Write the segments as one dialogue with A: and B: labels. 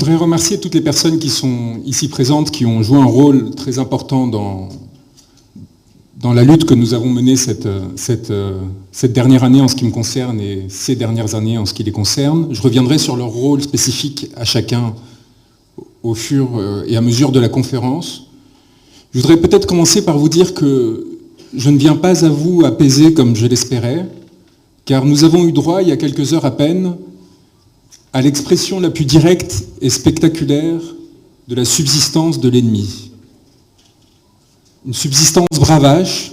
A: voudrais remercier toutes les personnes qui sont ici présentes, qui ont joué un rôle très important dans la lutte que nous avons menée cette dernière année en ce qui me concerne et ces dernières années en ce qui les concerne. Je reviendrai sur leur rôle spécifique à chacun au fur et à mesure de la conférence. Je voudrais peut-être commencer par vous dire que je ne viens pas à vous apaiser comme je l'espérais, car nous avons eu droit, il y a quelques heures à peine, à l'expression la plus directe et spectaculaire de la subsistance de l'ennemi. Une subsistance bravache,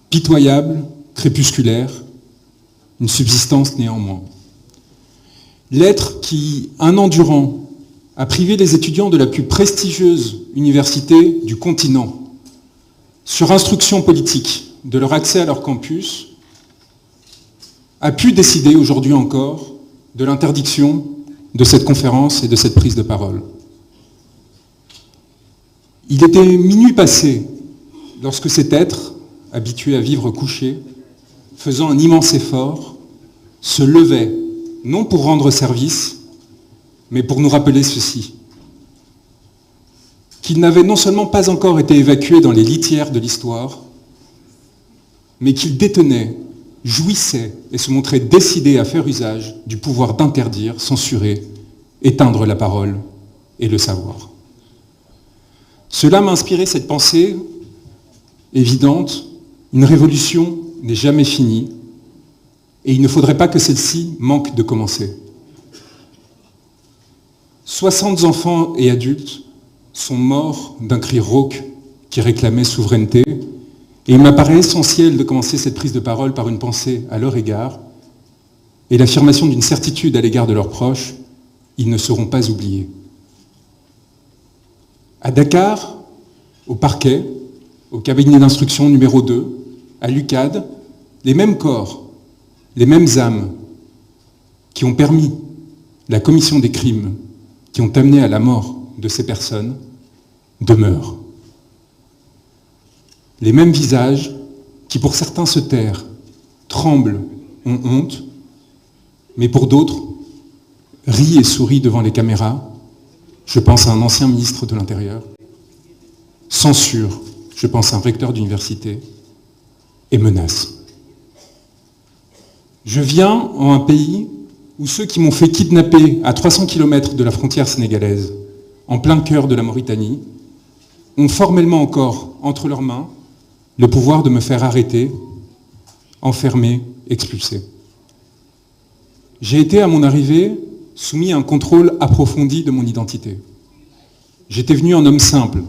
A: pitoyable, crépusculaire, une subsistance néanmoins. L'être qui, un an durant, a privé les étudiants de la plus prestigieuse université du continent, sur instruction politique, de leur accès à leur campus, a pu décider aujourd'hui encore de l'interdiction de cette conférence et de cette prise de parole. Il était minuit passé lorsque cet être, habitué à vivre couché, faisant un immense effort, se levait, non pour rendre service, mais pour nous rappeler ceci, qu'il n'avait non seulement pas encore été évacué dans les litières de l'histoire, mais qu'il détenait, jouissait et se montrait décidé à faire usage du pouvoir d'interdire, censurer, éteindre la parole et le savoir. Cela m'a inspiré cette pensée évidente, une révolution n'est jamais finie et il ne faudrait pas que celle-ci manque de commencer. 60 enfants et adultes sont morts d'un cri rauque qui réclamait souveraineté, et il m'apparaît essentiel de commencer cette prise de parole par une pensée à leur égard et l'affirmation d'une certitude à l'égard de leurs proches, ils ne seront pas oubliés. À Dakar, au parquet, au cabinet d'instruction numéro 2, à l'UCAD, les mêmes corps, les mêmes âmes qui ont permis la commission des crimes qui ont amené à la mort de ces personnes demeurent. Les mêmes visages qui pour certains se tairent, tremblent, ont honte, mais pour d'autres rient et sourient devant les caméras. Je pense à un ancien ministre de l'Intérieur, censure, je pense à un recteur d'université, et menace. Je viens en un pays où ceux qui m'ont fait kidnapper à 300 km de la frontière sénégalaise, en plein cœur de la Mauritanie, ont formellement encore entre leurs mains le pouvoir de me faire arrêter, enfermer, expulser. J'ai été à mon arrivée soumis à un contrôle approfondi de mon identité. J'étais venu en homme simple,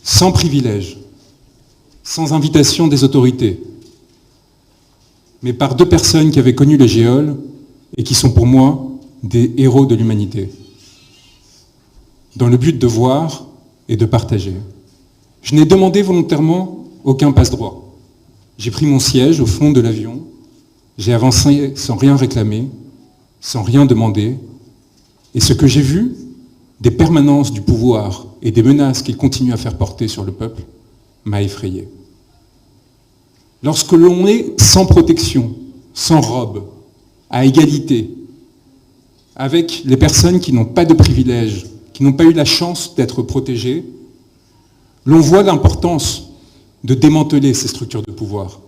A: sans privilège, sans invitation des autorités, mais par 2 personnes qui avaient connu les géoles et qui sont pour moi des héros de l'humanité, dans le but de voir et de partager. Je n'ai demandé volontairement aucun passe-droit. J'ai pris mon siège au fond de l'avion, j'ai avancé sans rien réclamer, sans rien demander, et ce que j'ai vu, des permanences du pouvoir et des menaces qu'il continue à faire porter sur le peuple, m'a effrayé. Lorsque l'on est sans protection, sans robe, à égalité, avec les personnes qui n'ont pas de privilèges, qui n'ont pas eu la chance d'être protégées, l'on voit l'importance de démanteler ces structures de pouvoir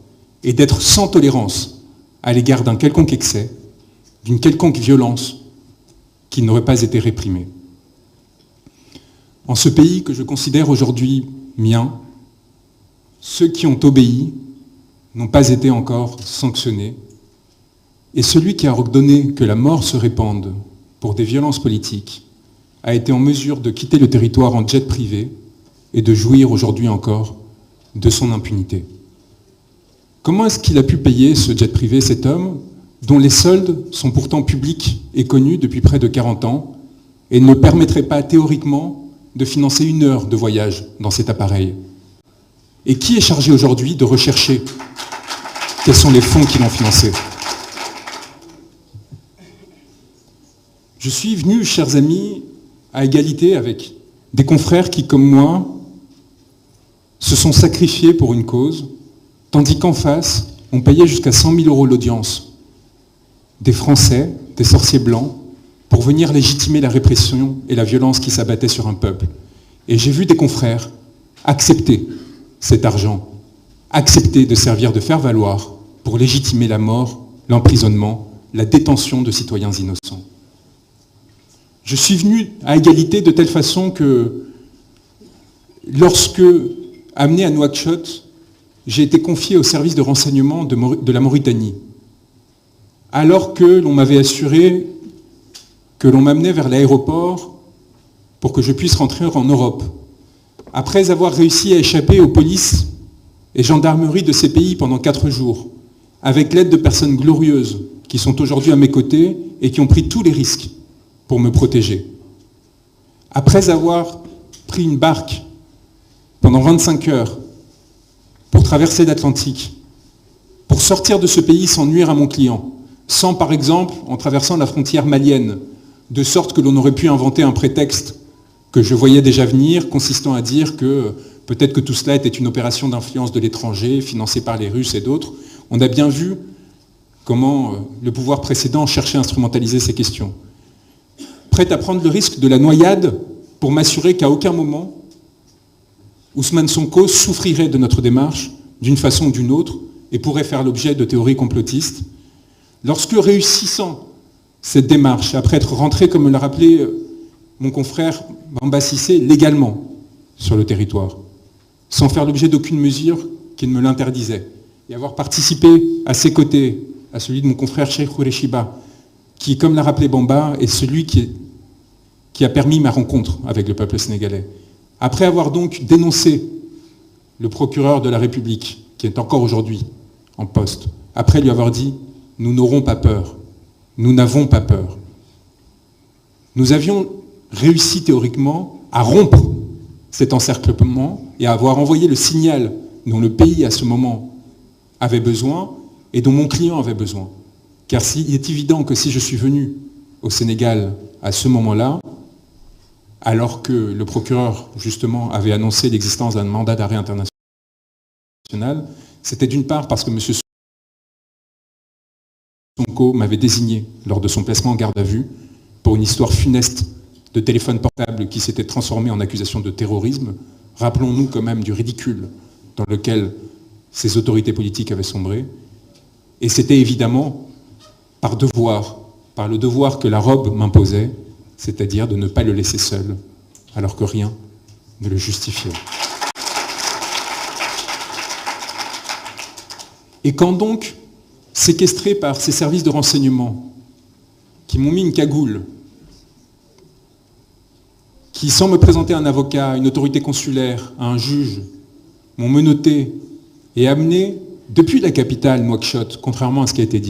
A: et d'être sans tolérance à l'égard d'un quelconque excès, d'une quelconque violence qui n'aurait pas été réprimée. En ce pays que je considère aujourd'hui mien, ceux qui ont obéi n'ont pas été encore sanctionnés, et celui qui a ordonné que la mort se répande pour des violences politiques a été en mesure de quitter le territoire en jet privé et de jouir aujourd'hui encore de son impunité. Comment est-ce qu'il a pu payer ce jet privé, cet homme, dont les soldes sont pourtant publics et connus depuis près de 40 ans, et ne permettraient pas théoriquement de financer 1 heure de voyage dans cet appareil? Et qui est chargé aujourd'hui de rechercher quels sont les fonds qui l'ont financé? Je suis venu, chers amis, à égalité avec des confrères qui, comme moi, se sont sacrifiés pour une cause, tandis qu'en face, on payait jusqu'à 100 000 € l'audience. Des Français, des sorciers blancs, pour venir légitimer la répression et la violence qui s'abattait sur un peuple. Et j'ai vu des confrères accepter cet argent, accepter de servir de faire-valoir pour légitimer la mort, l'emprisonnement, la détention de citoyens innocents. Je suis venu à égalité de telle façon que, lorsque, amené à Nouakchott, j'ai été confié au service de renseignement de la Mauritanie, alors que l'on m'avait assuré que l'on m'amenait vers l'aéroport pour que je puisse rentrer en Europe. Après avoir réussi à échapper aux polices et gendarmeries de ces pays pendant 4 jours, avec l'aide de personnes glorieuses qui sont aujourd'hui à mes côtés et qui ont pris tous les risques pour me protéger. Après avoir pris une barque pendant 25 heures pour traverser l'Atlantique, pour sortir de ce pays sans nuire à mon client, sans par exemple en traversant la frontière malienne, de sorte que l'on aurait pu inventer un prétexte que je voyais déjà venir, consistant à dire que peut-être que tout cela était une opération d'influence de l'étranger, financée par les Russes et d'autres. On a bien vu comment le pouvoir précédent cherchait à instrumentaliser ces questions. Prêt à prendre le risque de la noyade pour m'assurer qu'à aucun moment, Ousmane Sonko souffrirait de notre démarche, d'une façon ou d'une autre, et pourrait faire l'objet de théories complotistes. Lorsque, réussissant cette démarche, après être rentré, comme me l'a rappelé mon confrère Bamba Cissé, légalement sur le territoire, sans faire l'objet d'aucune mesure qui ne me l'interdisait, et avoir participé à ses côtés, à celui de mon confrère Cheikh Khoureyshiba, qui, comme l'a rappelé Bamba, est celui qui a permis ma rencontre avec le peuple sénégalais. Après avoir donc dénoncé le procureur de la République, qui est encore aujourd'hui en poste, après lui avoir dit « Nous n'aurons pas peur, nous n'avons pas peur », nous avions réussi théoriquement à rompre cet encerclement et à avoir envoyé le signal dont le pays à ce moment avait besoin et dont mon client avait besoin. Car il est évident que si je suis venu au Sénégal à ce moment-là, alors que le procureur, justement, avait annoncé l'existence d'un mandat d'arrêt international, c'était d'une part parce que M. Sonko m'avait désigné lors de son placement en garde à vue pour une histoire funeste de téléphone portable qui s'était transformé en accusation de terrorisme. Rappelons-nous quand même du ridicule dans lequel ces autorités politiques avaient sombré. Et c'était évidemment par devoir, par le devoir que la robe m'imposait, c'est-à-dire de ne pas le laisser seul, alors que rien ne le justifiait. Et quand donc, séquestré par ces services de renseignement, qui m'ont mis une cagoule, qui, sans me présenter un avocat, une autorité consulaire, un juge, m'ont menotté et amené depuis la capitale, Nouakchott, contrairement à ce qui a été dit,